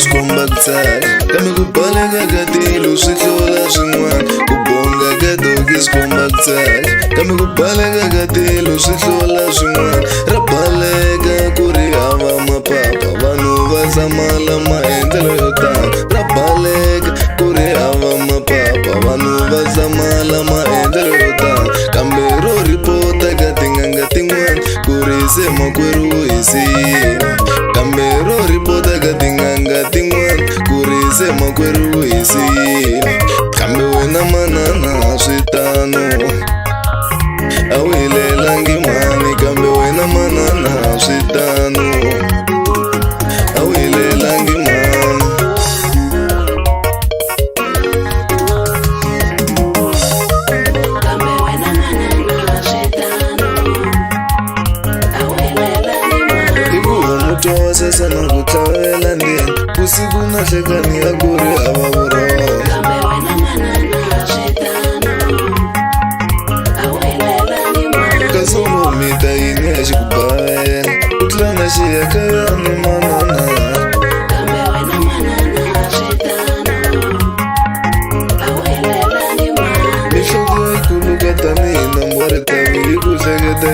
Skomba kutsala kambe kubaleka katilo swihlola swin'wana ku bonga ka dogi skomba kutsala kambe kubaleka katilo swihlola swin'wana ra baleka ku ri hava mapapa vanhu va zamala maendlelo yo tala ra baleka ku ri hava mapapa vanhu va zamala maendlelo yo tala kambe ro ripota ka tin'anga tin'wana ku ri se makwerhu hisile kambe ro ripota ka tin'anga tin'wana ku ri se makwerhu hisile kambe wena manana switano a wu hilelangi mani kambe wena manana switano a wu hilelangi mani sasa na ku tlhavela ndeni vusiku na hlekani ya ku ri hava vurhonga kasi mita yini ya xikubavela ku tlanga xiyakayani manana mihloko yikulu ka tanihi nombori tavi yi ku hleketa